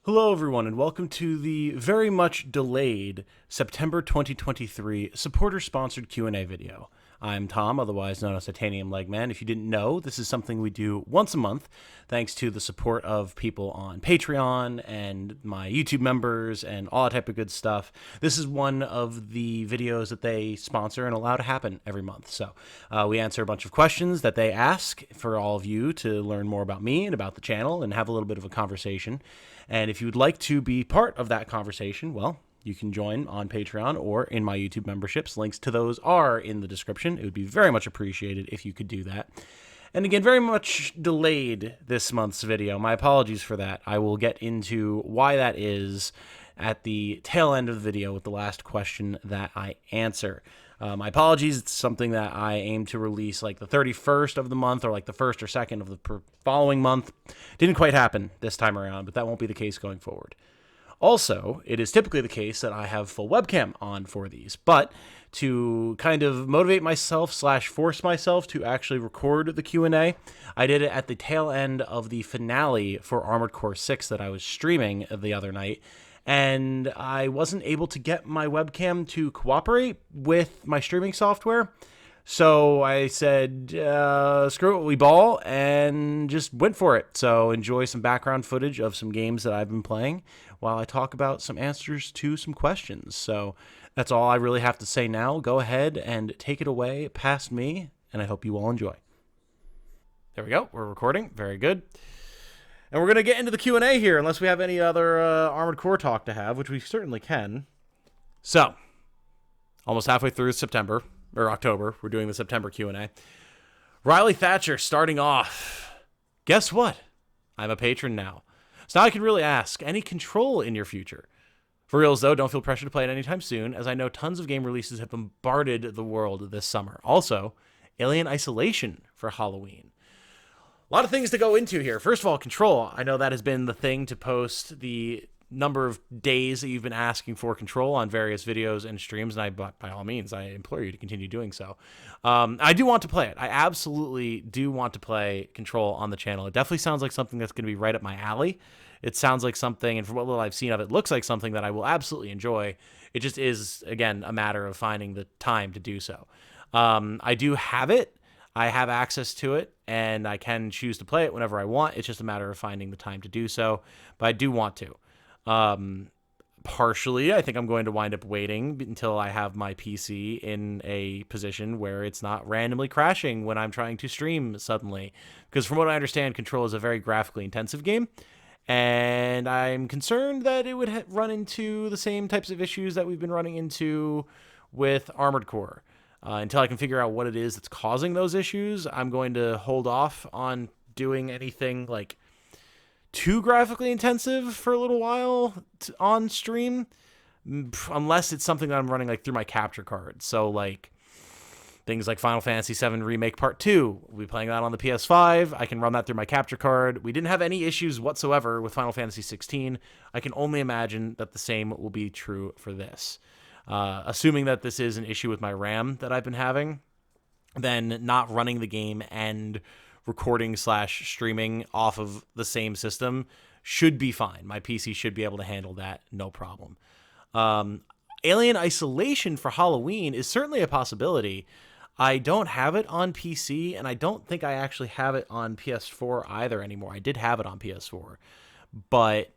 Hello everyone and welcome to the very much delayed September 2023 supporter-sponsored Q&A video. I'm Tom, otherwise known as Titanium Legman. If you didn't know, this is something we do once a month, thanks to the support of people on Patreon and my YouTube members and all that type of good stuff. This is one of the videos that they sponsor and allow to happen every month. So we answer a bunch of questions that they ask for all of you to learn more about me and about the channel and have a little bit of a conversation. And if you would like to be part of that conversation, well, you can join on Patreon or in my YouTube memberships. Links to those are in the description. It would be very much appreciated if you could do that. And again, very much delayed this month's video. My apologies for that. I will get into why that is at the tail end of the video with the last question that I answer. My apologies. It's something that I aim to release like the 31st of the month or like the 1st or 2nd of the following month. Didn't quite happen this time around, but that won't be the case going forward. Also, it is typically the case that I have full webcam on for these, but to kind of motivate myself / force myself to actually record the Q&A, I did it at the tail end of the finale for Armored Core 6 that I was streaming the other night, and I wasn't able to get my webcam to cooperate with my streaming software. So I said, screw it, we ball, and just went for it. So enjoy some background footage of some games that I've been playing while I talk about some answers to some questions. So that's all I really have to say now. Go ahead and take it away past me, and I hope you all enjoy. There we go. We're recording. Very good. And we're going to get into the Q&A here, unless we have any other Armored Core talk to have, which we certainly can. So, almost halfway through September. Or October. We're doing the September Q&A. Riley Thatcher starting off. Guess what? I'm a patron now. So now I can really ask, any control in your future? For reals though, don't feel pressure to play it anytime soon, as I know tons of game releases have bombarded the world this summer. Also, Alien Isolation for Halloween. A lot of things to go into here. First of all, control. I know that has been the thing to post the number of days that you've been asking for control on various videos and streams, and by all means, I implore you to continue doing so. I do want to play it. I absolutely do want to play Control on the channel. It definitely sounds like something that's going to be right up my alley. It sounds like something, and from what little I've seen of it, looks like something that I will absolutely enjoy. It just is, again, a matter of finding the time to do so. I do have it. I have access to it, and I can choose to play it whenever I want. It's just a matter of finding the time to do so, but I do want to. Partially, I think I'm going to wind up waiting until I have my PC in a position where it's not randomly crashing when I'm trying to stream suddenly. Because from what I understand, Control is a very graphically intensive game, and I'm concerned that it would run into the same types of issues that we've been running into with Armored Core. Until I can figure out what it is that's causing those issues, I'm going to hold off on doing anything like too graphically intensive for a little while on stream, unless it's something that I'm running like through my capture card. So like things like Final Fantasy VII Remake Part 2, we'll be playing that on the PS5. I can run that through my capture card. We didn't have any issues whatsoever with Final Fantasy 16. I can only imagine that the same will be true for this. Assuming that this is an issue with my RAM that I've been having, then not running the game and recording / streaming off of the same system should be fine. My PC should be able to handle that, no problem. Alien Isolation for Halloween is certainly a possibility. I don't have it on PC, and I don't think I actually have it on PS4 either anymore. I did have it on PS4, but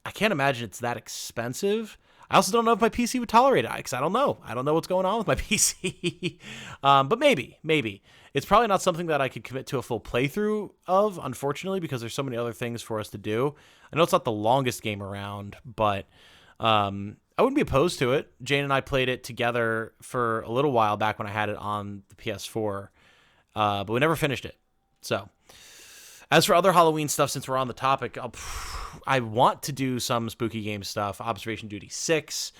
I can't imagine it's that expensive. I also don't know if my PC would tolerate it, because I don't know. I don't know what's going on with my PC. But maybe. It's probably not something that I could commit to a full playthrough of, unfortunately, because there's so many other things for us to do. I know it's not the longest game around, but I wouldn't be opposed to it. Jane and I played it together for a little while back when I had it on the PS4, but we never finished it. So, as for other Halloween stuff, since we're on the topic, I want to do some spooky game stuff. Observation Duty 6,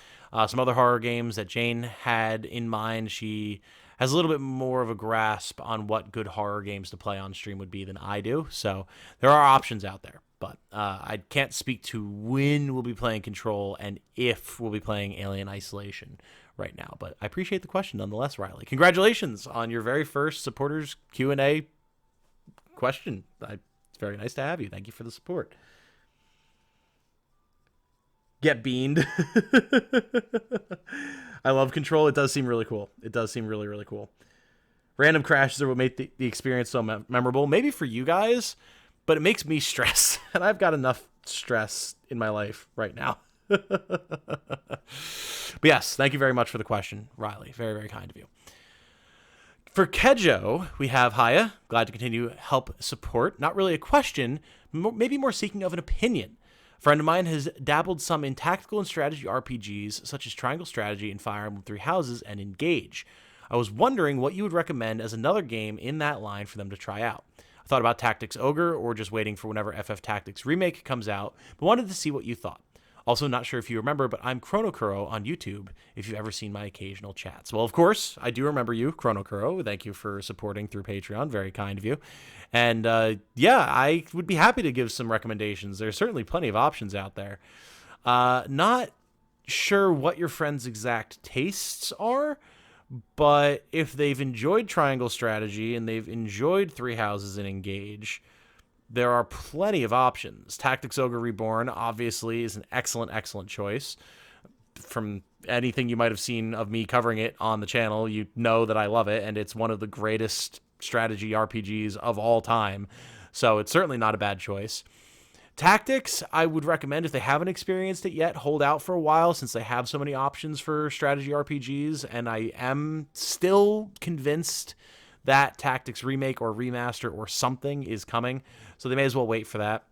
some other horror games that Jane had in mind. She has a little bit more of a grasp on what good horror games to play on stream would be than I do. So there are options out there, but I can't speak to when we'll be playing Control and if we'll be playing Alien Isolation right now. But I appreciate the question nonetheless, Riley. Congratulations on your very first supporters Q&A question. It's very nice to have you. Thank you for the support. get beamed. I love Control. It does seem really cool. It does seem really, really cool. Random crashes are what make the experience so memorable. Maybe for you guys, but it makes me stress. And I've got enough stress in my life right now. But yes, thank you very much for the question, Riley. Very, very kind of you. For Kejo, we have Haya. Glad to continue help support. Not really a question, maybe more seeking of an opinion. A friend of mine has dabbled some in tactical and strategy RPGs, such as Triangle Strategy and Fire Emblem Three Houses and Engage. I was wondering what you would recommend as another game in that line for them to try out. I thought about Tactics Ogre or just waiting for whenever FF Tactics Remake comes out, but wanted to see what you thought. Also, not sure if you remember, but I'm Chronokuro on YouTube, if you've ever seen my occasional chats. Well, of course, I do remember you, Chronokuro. Thank you for supporting through Patreon. Very kind of you. And yeah, I would be happy to give some recommendations. There's certainly plenty of options out there. Not sure what your friends' exact tastes are, but if they've enjoyed Triangle Strategy and they've enjoyed Three Houses and Engage, there are plenty of options. Tactics Ogre Reborn, obviously, is an excellent, excellent choice. From anything you might have seen of me covering it on the channel, you know that I love it, and it's one of the greatest strategy RPGs of all time. So it's certainly not a bad choice. Tactics, I would recommend if they haven't experienced it yet, hold out for a while since they have so many options for strategy RPGs, and I am still convinced that Tactics Remake or Remaster or something is coming, so they may as well wait for that.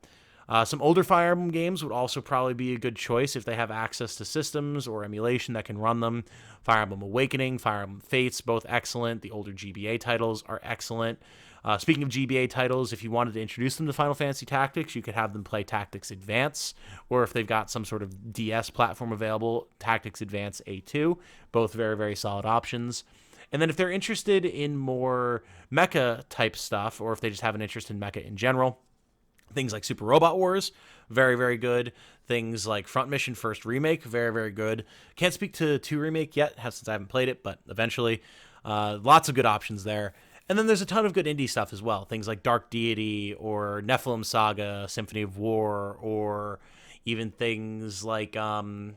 Some older Fire Emblem games would also probably be a good choice if they have access to systems or emulation that can run them. Fire Emblem Awakening, Fire Emblem Fates, both excellent. The older GBA titles are excellent. Speaking of GBA titles, if you wanted to introduce them to Final Fantasy Tactics, you could have them play Tactics Advance, or if they've got some sort of DS platform available, Tactics Advance A2. Both very, very solid options. And then if they're interested in more mecha type stuff, or if they just have an interest in mecha in general, things like Super Robot Wars, very, very good. Things like Front Mission First Remake, very, very good. Can't speak to 2 Remake yet, since I haven't played it, but eventually. Lots of good options there. And then there's a ton of good indie stuff as well. Things like Dark Deity or Nephilim Saga, Symphony of War, or even things like Felseal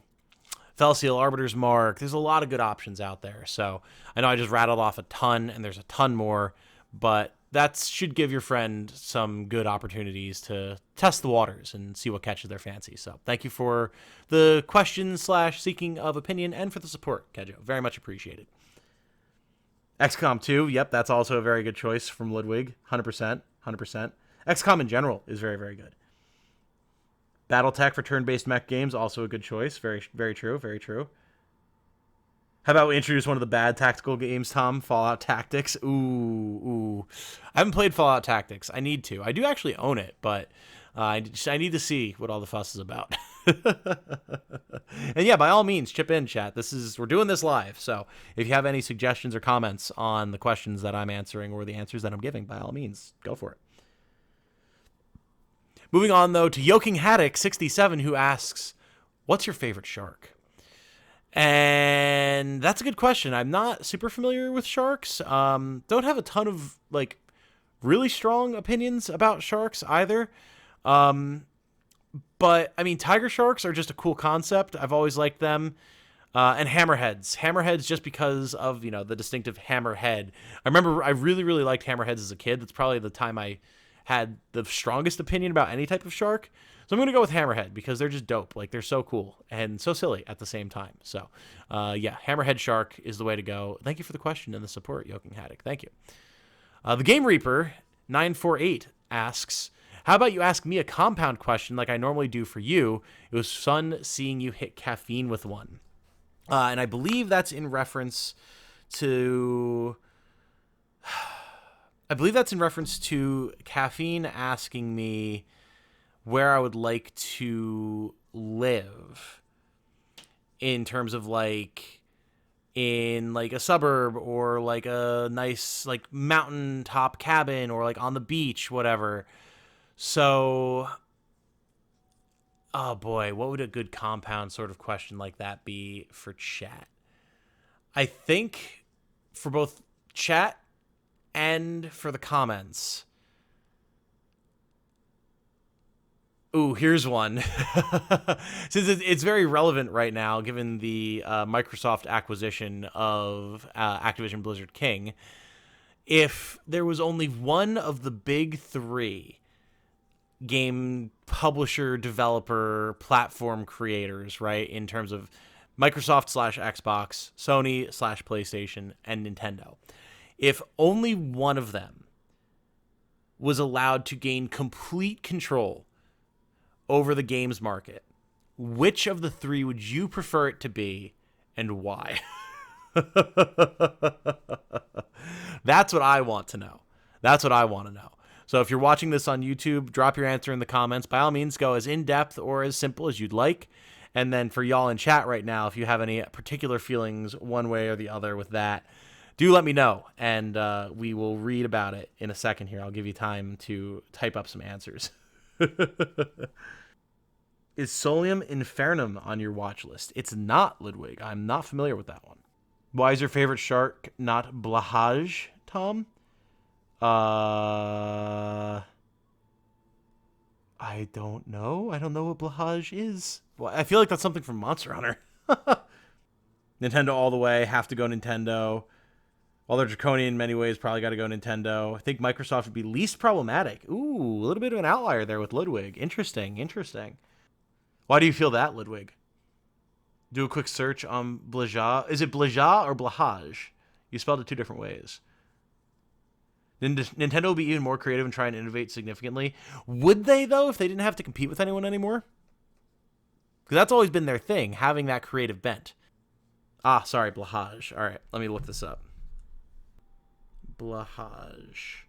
Arbiter's Mark. There's a lot of good options out there. So I know I just rattled off a ton, and there's a ton more, but that should give your friend some good opportunities to test the waters and see what catches their fancy. So thank you for the question / seeking of opinion and for the support, Kejo. Very much appreciated. XCOM 2, yep, that's also a very good choice from Ludwig. 100%. XCOM in general is very, very good. Battletech for turn-based mech games, also a good choice. Very, very true, very true. How about we introduce one of the bad tactical games, Tom? Fallout Tactics. Ooh. I haven't played Fallout Tactics. I need to. I do actually own it, but I need to see what all the fuss is about. And yeah, by all means, chip in, chat. We're doing this live, so if you have any suggestions or comments on the questions that I'm answering or the answers that I'm giving, by all means, go for it. Moving on, though, to Yoking Haddock 67, who asks, what's your favorite shark? And that's a good question. I'm not super familiar with sharks. Don't have a ton of, really strong opinions about sharks either. But, I mean, tiger sharks are just a cool concept. I've always liked them. And hammerheads. Hammerheads just because of, the distinctive hammerhead. I remember I really, really liked hammerheads as a kid. That's probably the time I had the strongest opinion about any type of shark. So I'm going to go with hammerhead because they're just dope. They're so cool and so silly at the same time. So, yeah, hammerhead shark is the way to go. Thank you for the question and the support, Yoking Haddock. Thank you. The Game Reaper 948 asks, how about you ask me a compound question like I normally do for you? It was fun seeing you hit caffeine with one. And I believe that's in reference to... caffeine asking me where I would like to live in terms of in a suburb or a nice mountaintop cabin or on the beach, whatever. So, oh boy, what would a good compound sort of question like that be for chat? I think for both chat and for the comments. Ooh, here's one. Since it's very relevant right now, given the Microsoft acquisition of Activision Blizzard King. If there was only one of the big three game publisher, developer, platform creators, right, in terms of Microsoft / Xbox, Sony / PlayStation, and Nintendo, if only one of them was allowed to gain complete control over the games market, which of the three would you prefer it to be, and why? That's what I want to know. That's what I want to know. So if you're watching this on YouTube, drop your answer in the comments. By all means, go as in-depth or as simple as you'd like. And then for y'all in chat right now, if you have any particular feelings one way or the other with that, do let me know, and we will read about it in a second here. I'll give you time to type up some answers. Is Solium Infernum on your watch list? It's not, Ludwig. I'm not familiar with that one. Why is your favorite shark not Blahaj, Tom? I don't know. I don't know what Blahaj is. Well, I feel like that's something from Monster Hunter. Nintendo all the way. Have to go Nintendo. While they're draconian in many ways, probably got to go Nintendo. I think Microsoft would be least problematic. Ooh, a little bit of an outlier there with Ludwig. Interesting, interesting. Why do you feel that, Ludwig? Do a quick search on Blahaj. Is it Blahaj or Blahaj? You spelled it two different ways. Nintendo will be even more creative and try and innovate significantly. Would they, though, if they didn't have to compete with anyone anymore? Because that's always been their thing, having that creative bent. Ah, sorry, Blahaj. All right, let me look this up. Blahaj.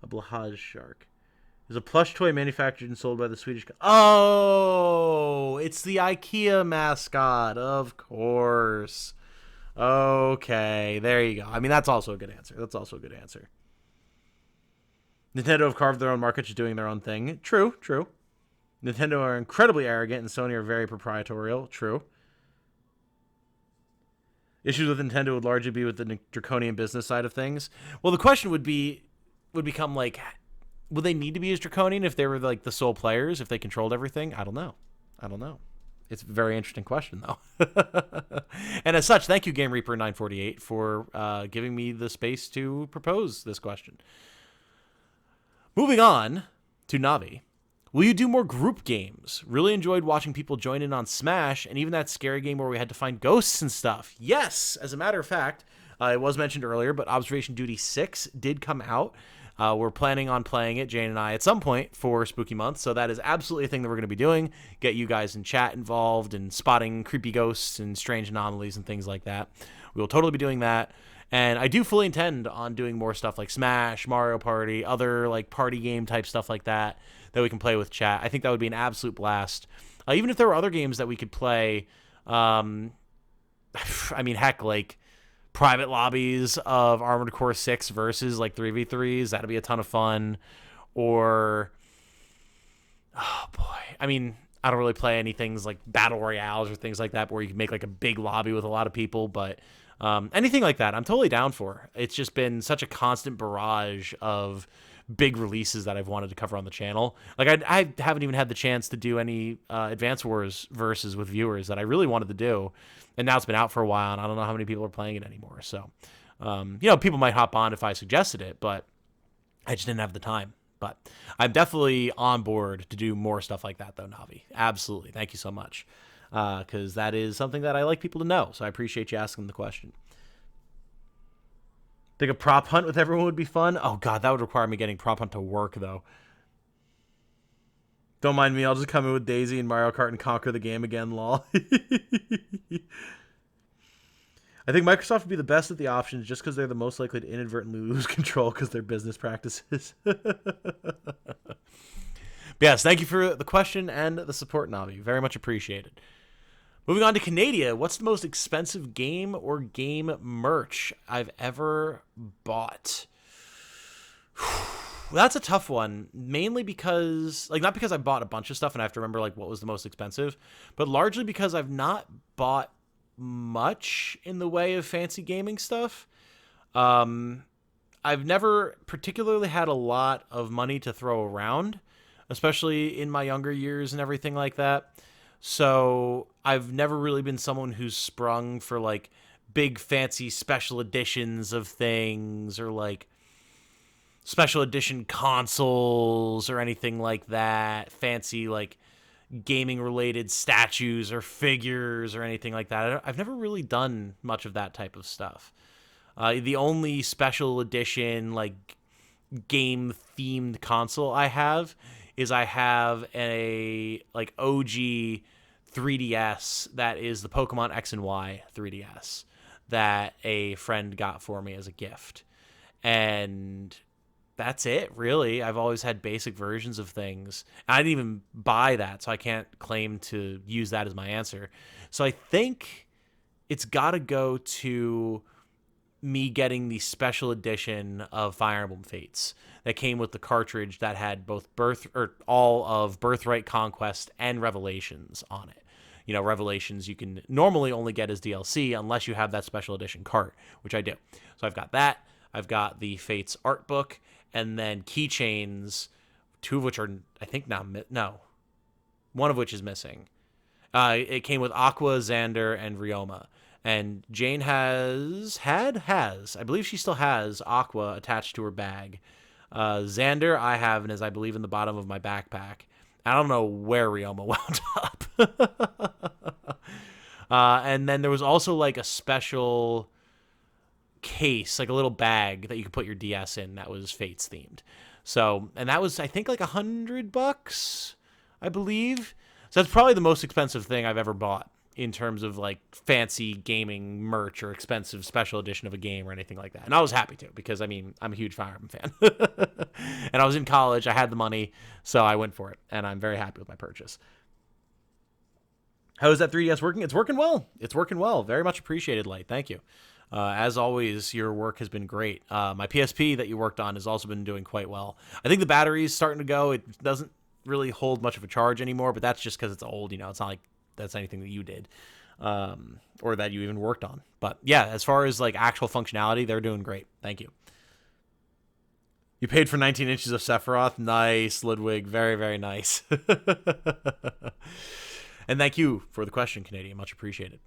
A Blahaj shark. Is a plush toy manufactured and sold by the Swedish... Oh, it's the IKEA mascot, of course. Okay, there you go. I mean, that's also a good answer. That's also a good answer. Nintendo have carved their own market, just doing their own thing. True, true. Nintendo are incredibly arrogant, and Sony are very proprietorial. True. Issues with Nintendo would largely be with the draconian business side of things. Well, the question would become like, would they need to be as draconian if they were like the sole players, if they controlled everything? I don't know. It's a very interesting question, though. And as such, thank you, Game Reaper 948, for giving me the space to propose this question. Moving on to Navi. Will you do more group games? Really enjoyed watching people join in on Smash, and even that scary game where we had to find ghosts and stuff. Yes, as a matter of fact, it was mentioned earlier, but Observation Duty 6 did come out. We're planning on playing it, Jane and I, at some point for Spooky Month, so that is absolutely a thing that we're going to be doing. Get you guys in chat involved and spotting creepy ghosts and strange anomalies and things like that. We will totally be doing that. And I do fully intend on doing more stuff like Smash, Mario Party, other like party game type stuff like that we can play with chat. I think that would be an absolute blast. Even if there were other games that we could play, I mean, heck, like private lobbies of Armored Core 6 versus like 3v3s, that'd be a ton of fun. Or, oh boy, I mean, I don't really play any things like battle royales or things like that where you can make like a big lobby with a lot of people, but anything like that I'm totally down for. It's just been such a constant barrage of big releases that I've wanted to cover on the channel. Like I haven't even had the chance to do any Advance Wars versus with viewers that I really wanted to do, and now it's been out for a while and I don't know how many people are playing it anymore. So people might hop on if I suggested it, but I just didn't have the time. But I'm definitely on board to do more stuff like that, though, Navi. Absolutely. Thank you so much. Because that is something that I like people to know. So I appreciate you asking the question. Think a prop hunt with everyone would be fun? Oh, God, that would require me getting prop hunt to work, though. Don't mind me. I'll just come in with Daisy and Mario Kart and conquer the game again, lol. I think Microsoft would be the best at the options just because they're the most likely to inadvertently lose control because their business practices. Yes, thank you for the question and the support, Navi. Very much appreciated. Moving on to Canada, what's the most expensive game or game merch I've ever bought? That's a tough one, mainly because, like, not because I bought a bunch of stuff and I have to remember, like, what was the most expensive, but largely because I've not bought much in the way of fancy gaming stuff. I've never particularly had a lot of money to throw around. especially in my younger years and everything like that. So I've never really been someone who's sprung for like big fancy special editions of things or like special edition consoles or anything like that. Fancy like gaming related statues or figures or anything like that. I've never really done much of that type of stuff. The only special edition like game themed console I have is I have a like OG 3DS that is the Pokemon X and Y 3DS that a friend got for me as a gift. And that's it, really. I've always had basic versions of things. I didn't even buy that, so I can't claim to use that as my answer. So I think it's got to go to me getting the special edition of Fire Emblem Fates that came with the cartridge that had both all of Birthright, Conquest, and Revelations on it. You know, Revelations you can normally only get as DLC unless you have that special edition cart, which I do. So I've got that. I've got the Fates art book, and then keychains, two of which are, I think now, no, one of which is missing. It came with Aqua, Xander, and Ryoma. And Jane I believe she still has Aqua attached to her bag. Xander I have and is, I believe, in the bottom of my backpack. I don't know where Ryoma wound up. And then there was also like a special case, like a little bag that you could put your DS in that was Fates themed. So, and that was, I think, like $100, I believe. So that's probably the most expensive thing I've ever bought in terms of like fancy gaming merch or expensive special edition of a game or anything like that. And I was happy to, because I mean, I'm a huge Fire Emblem fan. And I was in college, I had the money, so I went for it. And I'm very happy with my purchase. How is that 3DS working? It's working well. It's working well. Very much appreciated, Light. Thank you. As always, your work has been great. My PSP that you worked on has also been doing quite well. I think the battery's starting to go. It doesn't really hold much of a charge anymore, but that's just because it's old. You know, it's not like that's anything that you did or that you even worked on. But yeah, as far as like actual functionality, they're doing great. Thank you. You paid for 19 inches of Sephiroth. Nice, Ludwig. Very, very nice. And thank you for the question, Canadian. Much appreciated.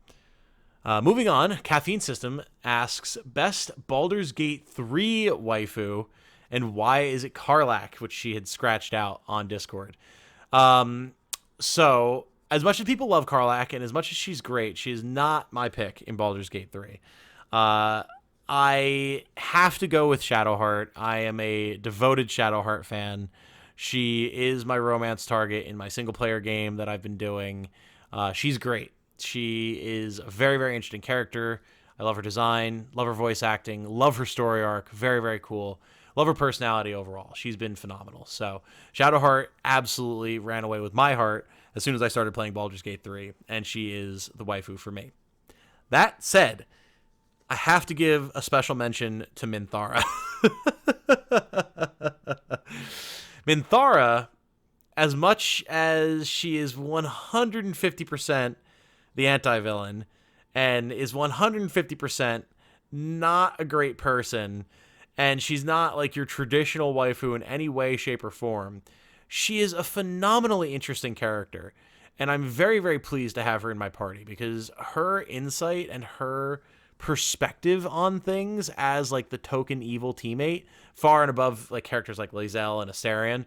Moving on, Caffeine System asks, best Baldur's Gate 3 waifu, and why is it Karlach, which she had scratched out on Discord. So, as much as people love Karlach, and as much as she's great, she is not my pick in Baldur's Gate 3. I have to go with Shadowheart. I am a devoted Shadowheart fan. She is my romance target in my single-player game that I've been doing. She's great. She is a very, very interesting character. I love her design, love her voice acting, love her story arc. Very, very cool. Love her personality overall. She's been phenomenal. So Shadowheart absolutely ran away with my heart as soon as I started playing Baldur's Gate 3, and she is the waifu for me. That said, I have to give a special mention to Minthara. Minthara, as much as she is 150% the anti-villain and is 150% not a great person, and she's not like your traditional waifu in any way, shape, or form, she is a phenomenally interesting character, and I'm very, very pleased to have her in my party because her insight and her perspective on things as like the token evil teammate, far and above like characters like Lae'zel and Astarion,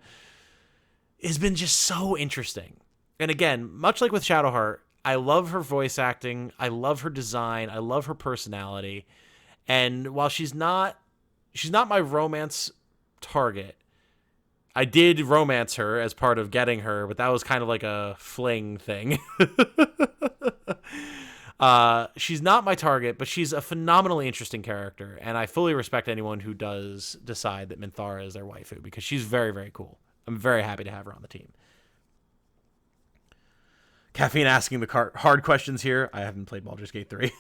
has been just so interesting. And again, much like with Shadowheart, I love her voice acting, I love her design, I love her personality, and while she's not my romance target, I did romance her as part of getting her, but that was kind of like a fling thing. She's not my target, but she's a phenomenally interesting character, and I fully respect anyone who does decide that Minthara is their waifu, because she's very, very cool. I'm very happy to have her on the team. Caffeine asking the hard questions here. I haven't played Baldur's Gate 3.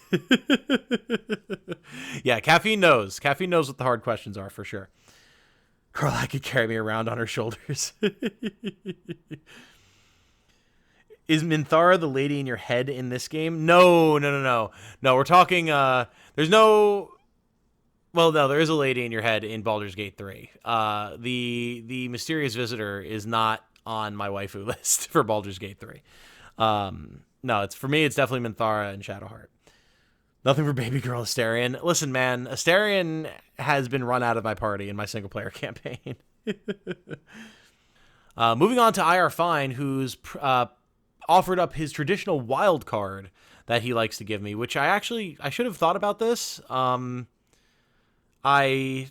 Yeah, Caffeine knows. Caffeine knows what the hard questions are for sure. Karlach could carry me around on her shoulders. Is Minthara the lady in your head in this game? No. No, we're talking, there is a lady in your head in Baldur's Gate 3. The mysterious visitor is not on my waifu list for Baldur's Gate 3. No, it's for me, it's definitely Minthara and Shadowheart. Nothing for baby girl Astarion. Listen, man, Astarion has been run out of my party in my single-player campaign. Moving on to IR Fine, who's offered up his traditional wild card that he likes to give me, which I should have thought about this. I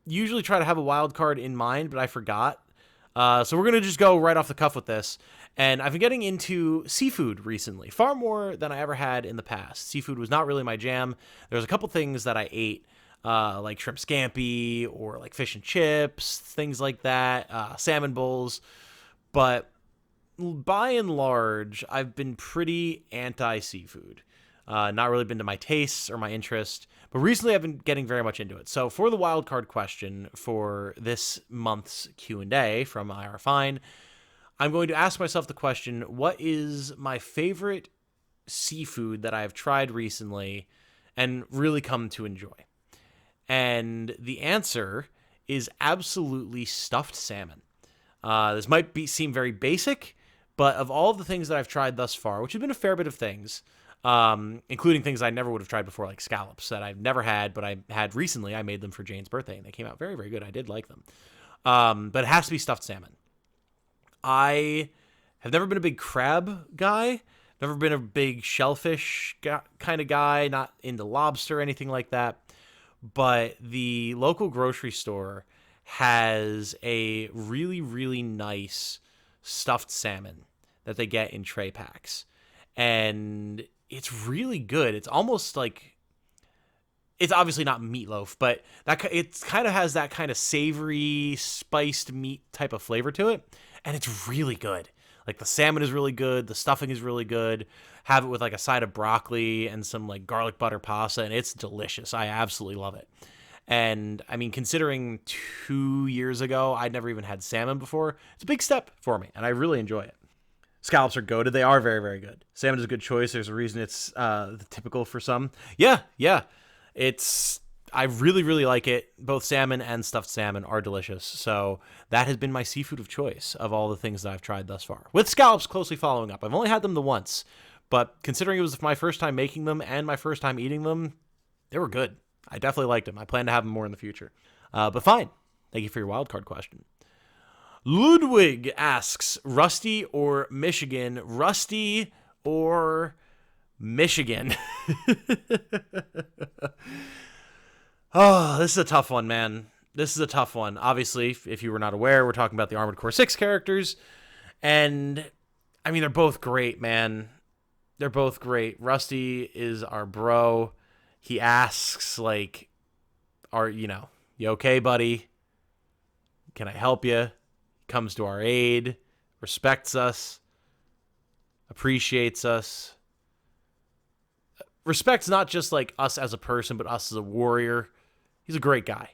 usually try to have a wild card in mind, but I forgot. So we're going to just go right off the cuff with this. And I've been getting into seafood recently, far more than I ever had in the past. Seafood was not really my jam. There's a couple things that I ate, like shrimp scampi or like fish and chips, things like that, salmon bowls. But by and large, I've been pretty anti-seafood. Not really been to my tastes or my interest. But recently I've been getting very much into it. So for the wildcard question for this month's Q&A from IR Fine, I'm going to ask myself the question, what is my favorite seafood that I've tried recently and really come to enjoy? And the answer is absolutely stuffed salmon. This might seem very basic, but of all the things that I've tried thus far, which have been a fair bit of things, including things I never would have tried before, like scallops that I've never had, but I had recently. I made them for Jane's birthday, and they came out very, very good. I did like them. But it has to be stuffed salmon. I have never been a big crab guy, never been a big shellfish kind of guy, not into lobster or anything like that. But the local grocery store has a really, really nice stuffed salmon that they get in tray packs. And it's really good. It's almost like, it's obviously not meatloaf, but it kind of has that kind of savory, spiced meat type of flavor to it. And it's really good. Like the salmon is really good. The stuffing is really good. Have it with like a side of broccoli and some like garlic butter pasta, and it's delicious. I absolutely love it. And I mean, considering 2 years ago, I'd never even had salmon before, it's a big step for me, and I really enjoy it. Scallops are goated. They are very, very good. Salmon is a good choice. There's a reason it's typical for some. Yeah. I really, really like it. Both salmon and stuffed salmon are delicious. So that has been my seafood of choice of all the things that I've tried thus far. With scallops closely following up. I've only had them the once, but considering it was my first time making them and my first time eating them, they were good. I definitely liked them. I plan to have them more in the future. But fine. Thank you for your wildcard question. Ludwig asks, Rusty or Michigan? Rusty or Michigan? Oh, this is a tough one, man. This is a tough one. Obviously, if you were not aware, we're talking about the Armored Core 6 characters. And, I mean, they're both great, man. They're both great. Rusty is our bro. He asks, like, you okay, buddy? Can I help you? Comes to our aid, respects us, appreciates us. Respects not just, like, us as a person, but us as a warrior. He's a great guy.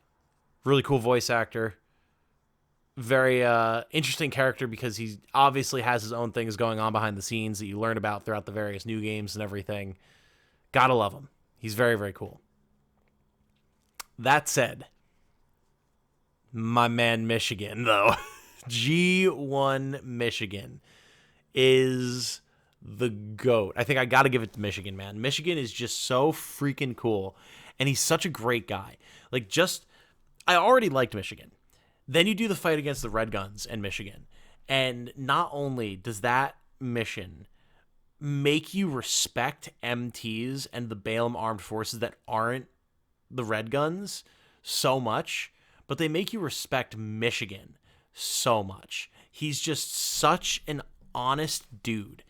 Really cool voice actor. Very interesting character because he obviously has his own things going on behind the scenes that you learn about throughout the various new games and everything. Gotta love him. He's very, very cool. That said, my man Michigan, though. G1 Michigan is the GOAT. I think I gotta give it to Michigan, man. Michigan is just so freaking cool. And he's such a great guy. Like, I already liked Michigan. Then you do the fight against the Red Guns in Michigan. And not only does that mission make you respect MTs and the Balaam armed forces that aren't the Red Guns so much, but they make you respect Michigan so much. He's just such an honest dude.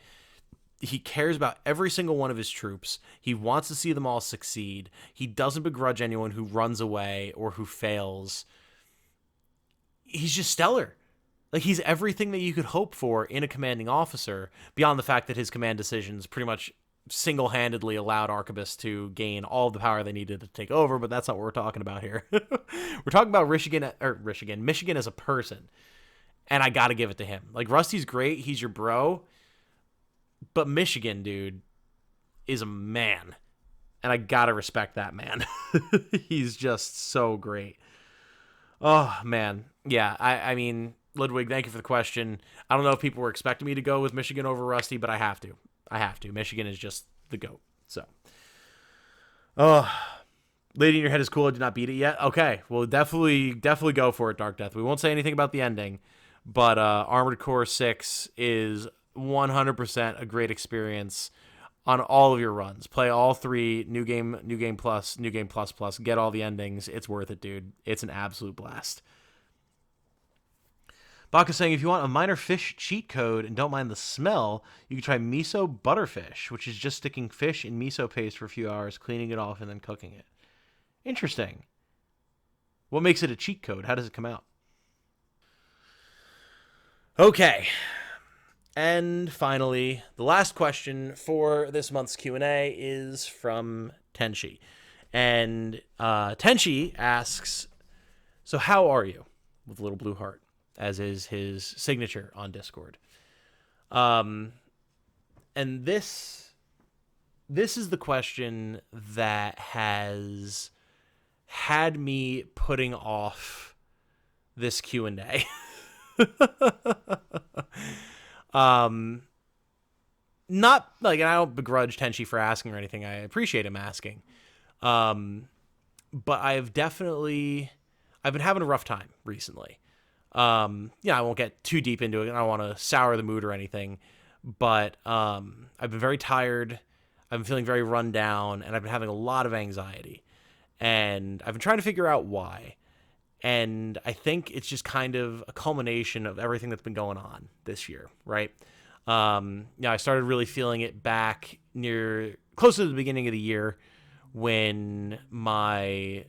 He cares about every single one of his troops. He wants to see them all succeed. He doesn't begrudge anyone who runs away or who fails. He's just stellar. Like, he's everything that you could hope for in a commanding officer, beyond the fact that his command decisions pretty much single-handedly allowed Arquebus to gain all the power they needed to take over, but that's not what we're talking about here. We're talking about Michigan as a person, and I gotta give it to him. Like, Rusty's great. He's your bro. But Michigan, dude, is a man. And I gotta respect that man. He's just so great. Oh, man. Yeah, I mean, Ludwig, thank you for the question. I don't know if people were expecting me to go with Michigan over Rusty, but I have to. Michigan is just the GOAT. So, oh, Lady in Your Head is cool. I did not beat it yet. Okay, well, definitely go for it, Dark Death. We won't say anything about the ending, but Armored Core 6 is 100% a great experience on all of your runs. Play all three, new game plus, new game plus plus. Get all the endings. It's worth it, dude. It's an absolute blast. Baka's saying, if you want a minor fish cheat code and don't mind the smell, you can try miso butterfish, which is just sticking fish in miso paste for a few hours, cleaning it off, and then cooking it. Interesting. What makes it a cheat code? How does it come out? Okay. And finally, the last question for this month's Q&A is from Tenshi. And Tenshi asks, so how are you? With a little blue heart, as is his signature on Discord. And this is the question that has had me putting off this Q&A. Not like, and I don't begrudge Tenshi for asking or anything. I appreciate him asking. But I've been having a rough time recently. I won't get too deep into it. I don't want to sour the mood or anything, but I've been very tired. I've been feeling very run down, and I've been having a lot of anxiety. And I've been trying to figure out why. And I think it's just kind of a culmination of everything that's been going on this year, right? I started really feeling it back close to the beginning of the year, when my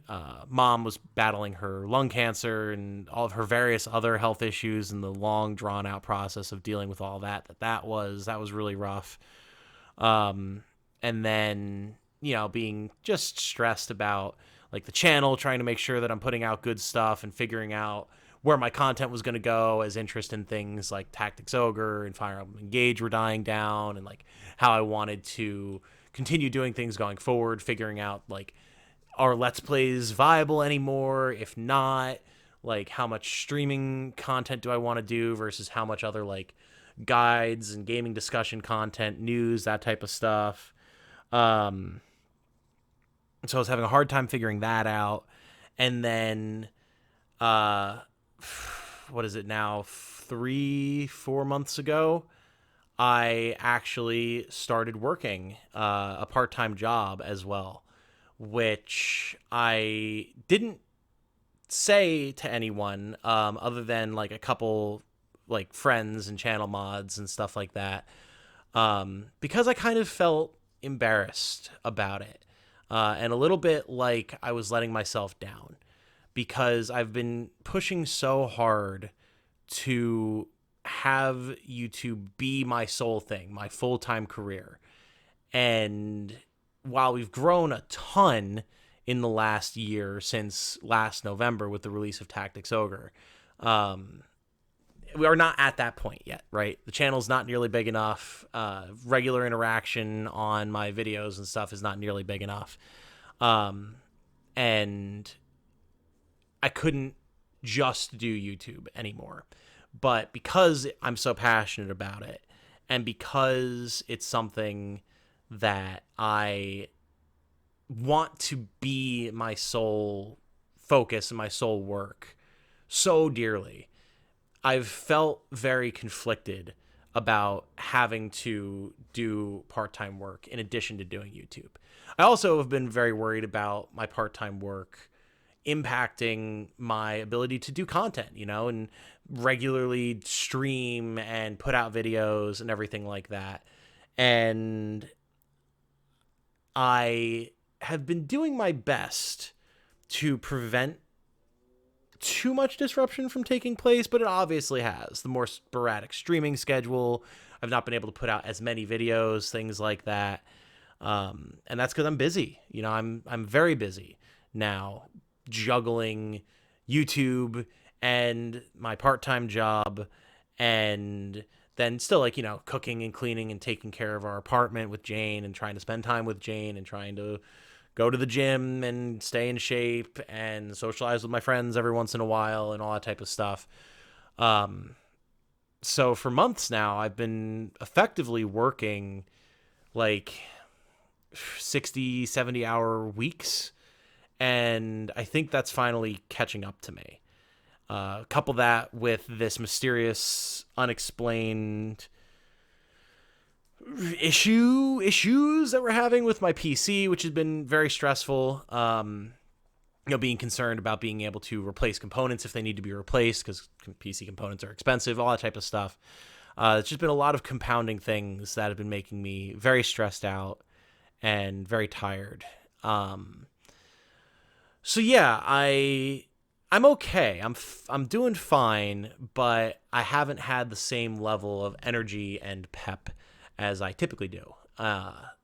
mom was battling her lung cancer and all of her various other health issues, and the long drawn out process of dealing with all that was really rough. And then, being just stressed about like the channel, trying to make sure that I'm putting out good stuff and figuring out where my content was going to go, as interest in things like Tactics Ogre and Fire Emblem Engage were dying down, and like how I wanted to continue doing things going forward, figuring out like, are Let's Plays viable anymore? If not, like how much streaming content do I want to do versus how much other like guides and gaming discussion content, news, that type of stuff. So I was having a hard time figuring that out. And then, what is it now? 3-4 months ago, I actually started working a part-time job as well, which I didn't say to anyone other than like a couple like friends and channel mods and stuff like that, because I kind of felt embarrassed about it, and a little bit like I was letting myself down, because I've been pushing so hard to have YouTube be my sole thing, my full-time career. And while we've grown a ton in the last year, since last November with the release of Tactics Ogre, we are not at that point yet, right? The channel's not nearly big enough. Regular interaction on my videos and stuff is not nearly big enough. And I couldn't just do YouTube anymore. But because I'm so passionate about it, and because it's something that I want to be my sole focus and my sole work so dearly, I've felt very conflicted about having to do part-time work in addition to doing YouTube. I also have been very worried about my part-time work impacting my ability to do content, and regularly stream and put out videos and everything like that. And I have been doing my best to prevent too much disruption from taking place, but it obviously has. The more sporadic streaming schedule, I've not been able to put out as many videos, things like that. And that's because I'm busy. I'm very busy now, juggling YouTube and my part-time job, and then still like, cooking and cleaning and taking care of our apartment with Jane, and trying to spend time with Jane, and trying to go to the gym and stay in shape and socialize with my friends every once in a while and all that type of stuff. So for months now, I've been effectively working like 60, 70-hour weeks. And I think that's finally catching up to me. Couple that with this mysterious, unexplained issues that we're having with my PC, which has been very stressful. Being concerned about being able to replace components if they need to be replaced, because PC components are expensive, all that type of stuff. It's just been a lot of compounding things that have been making me very stressed out and very tired. So yeah, I'm okay. I'm doing fine, but I haven't had the same level of energy and pep as I typically do.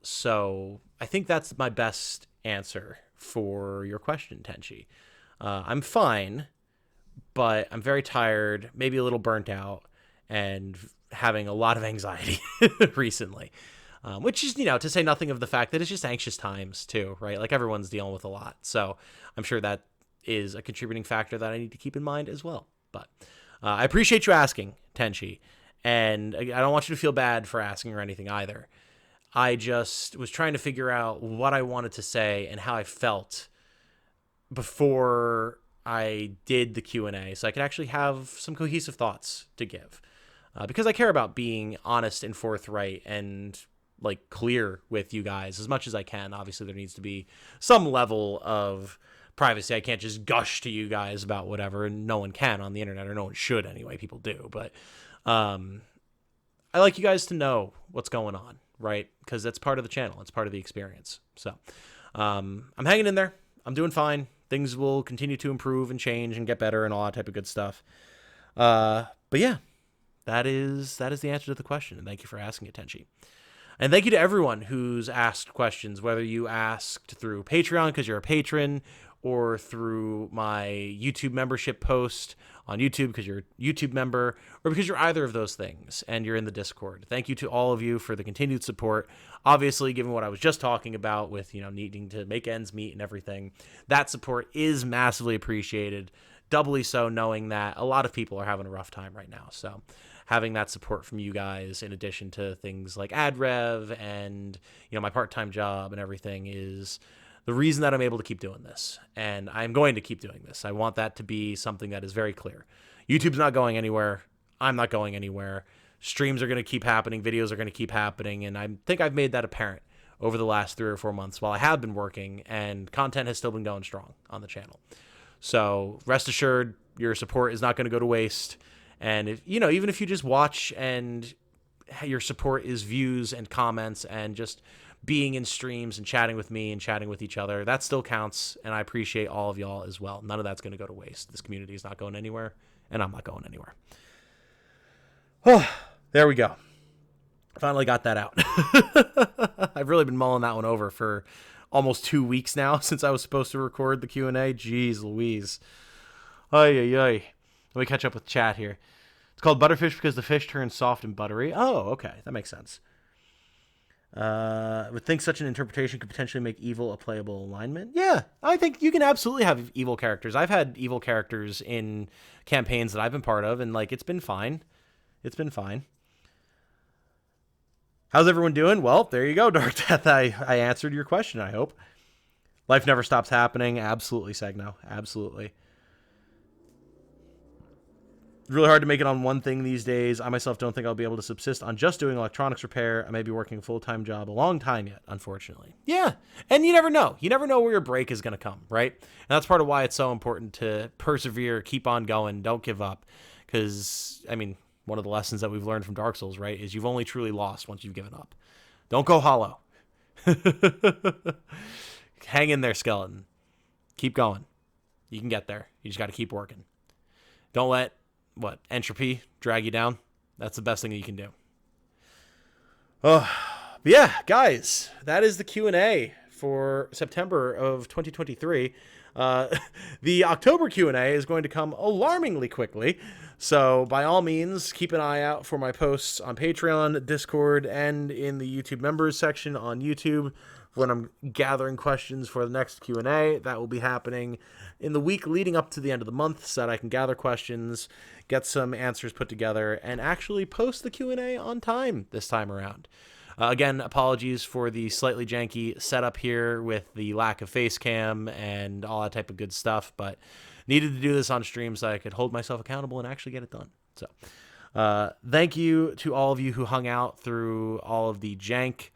So I think that's my best answer for your question, Tenchi. I'm fine, but I'm very tired, maybe a little burnt out, and having a lot of anxiety recently. Which is, to say nothing of the fact that it's just anxious times too, right? Like everyone's dealing with a lot. So I'm sure that is a contributing factor that I need to keep in mind as well. But I appreciate you asking, Tenchi. And I don't want you to feel bad for asking or anything either. I just was trying to figure out what I wanted to say and how I felt before I did the Q&A so I could actually have some cohesive thoughts to give. Because I care about being honest and forthright and clear with you guys as much as I can. Obviously, there needs to be some level of privacy. I can't just gush to you guys about whatever, and no one can on the internet, or no one should anyway. People do, but I like you guys to know what's going on, right? Because that's part of the channel. It's part of the experience. So I'm hanging in there. I'm doing fine. Things will continue to improve and change and get better and all that type of good stuff. But yeah, that is the answer to the question. And thank you for asking it, Tenchi. And thank you to everyone who's asked questions, whether you asked through Patreon because you're a patron, or through my YouTube membership post on YouTube because you're a YouTube member, or because you're either of those things and you're in the Discord. Thank you to all of you for the continued support. Obviously, given what I was just talking about with, needing to make ends meet and everything, that support is massively appreciated. Doubly so knowing that a lot of people are having a rough time right now. So having that support from you guys, in addition to things like ad rev and, my part-time job and everything, is the reason that I'm able to keep doing this. And I'm going to keep doing this. I want that to be something that is very clear. YouTube's not going anywhere. I'm not going anywhere. Streams are going to keep happening. Videos are going to keep happening. And I think I've made that apparent over the last 3 or 4 months while I have been working, and content has still been going strong on the channel. So rest assured, your support is not going to go to waste. And if, even if you just watch and your support is views and comments and just being in streams and chatting with me and chatting with each other, that still counts. And I appreciate all of y'all as well. None of that's going to go to waste. This community is not going anywhere, and I'm not going anywhere. Oh, there we go. Finally got that out. I've really been mulling that one over for almost 2 weeks now since I was supposed to record the Q&A. Jeez Louise. Ay. Let me catch up with chat here. It's called Butterfish because the fish turns soft and buttery. Oh, okay. That makes sense. I would think such an interpretation could potentially make evil a playable alignment. Yeah, I think you can absolutely have evil characters. I've had evil characters in campaigns that I've been part of, and it's been fine. It's been fine. How's everyone doing? Well, there you go, Dark Death. I answered your question, I hope. Life never stops happening. Absolutely, Segno. Absolutely. Really hard to make it on one thing these days. I myself don't think I'll be able to subsist on just doing electronics repair. I may be working a full-time job a long time yet, unfortunately. Yeah, and you never know. You never know where your break is going to come, right? And that's part of why it's so important to persevere, keep on going, don't give up. Because, one of the lessons that we've learned from Dark Souls, right, is you've only truly lost once you've given up. Don't go hollow. Hang in there, skeleton. Keep going. You can get there. You just got to keep working. Don't let entropy drag you down. That's the best thing that you can do. Oh, but yeah, guys, that is the Q&A for September of 2023. The October Q&A is going to come alarmingly quickly. So by all means, keep an eye out for my posts on Patreon, Discord, and in the YouTube members section on YouTube when I'm gathering questions for the next Q&A. That will be happening in the week leading up to the end of the month so that I can gather questions, get some answers put together, and actually post the Q&A on time this time around. Again, apologies for the slightly janky setup here with the lack of face cam and all that type of good stuff, but needed to do this on stream so I could hold myself accountable and actually get it done. So thank you to all of you who hung out through all of the jank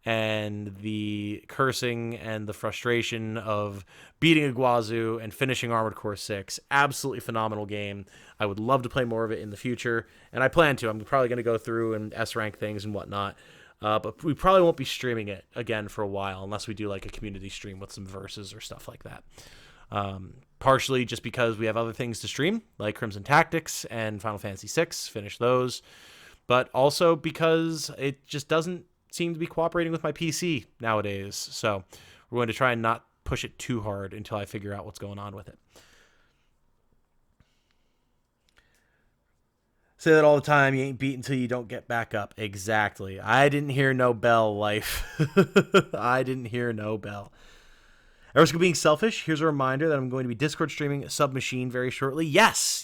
and the cursing and the frustration of beating Iguazu and finishing Armored Core 6. Absolutely phenomenal game. I would love to play more of it in the future, and I plan to. I'm probably going to go through and S-rank things and whatnot. But we probably won't be streaming it again for a while unless we do like a community stream with some verses or stuff like that. Partially just because we have other things to stream, like Crimson Tactics and Final Fantasy VI, finish those. But also because it just doesn't seem to be cooperating with my PC nowadays. So we're going to try and not push it too hard until I figure out what's going on with it. Say that all the time. You ain't beat until you don't get back up. Exactly. I didn't hear no bell, life. I didn't hear no bell. At risk of being selfish, here's a reminder that I'm going to be Discord streaming Submachine very shortly. Yes.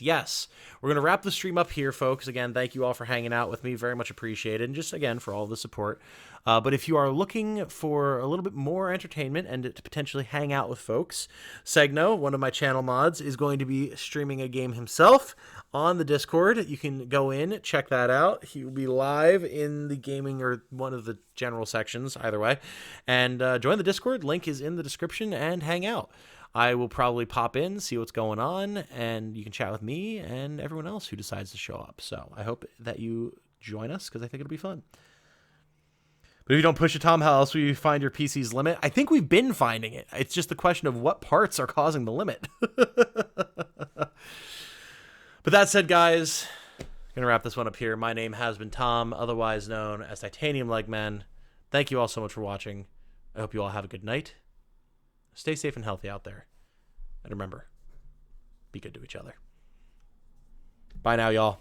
We're going to wrap the stream up here, folks. Again, thank you all for hanging out with me. Very much appreciated. And just, again, for all the support. But if you are looking for a little bit more entertainment and to potentially hang out with folks, Segno, one of my channel mods, is going to be streaming a game himself on the Discord. You can go in, check that out. He will be live in the gaming or one of the general sections, either way. And join the Discord. Link is in the description, and hang out. I will probably pop in, see what's going on, and you can chat with me and everyone else who decides to show up. So I hope that you join us, because I think it'll be fun. But if you don't push it, Tom, how else will you find your PC's limit? I think we've been finding it. It's just the question of what parts are causing the limit. But that said, guys, I'm going to wrap this one up here. My name has been Tom, otherwise known as Titanium Legman. Thank you all so much for watching. I hope you all have a good night. Stay safe and healthy out there. And remember, be good to each other. Bye now, y'all.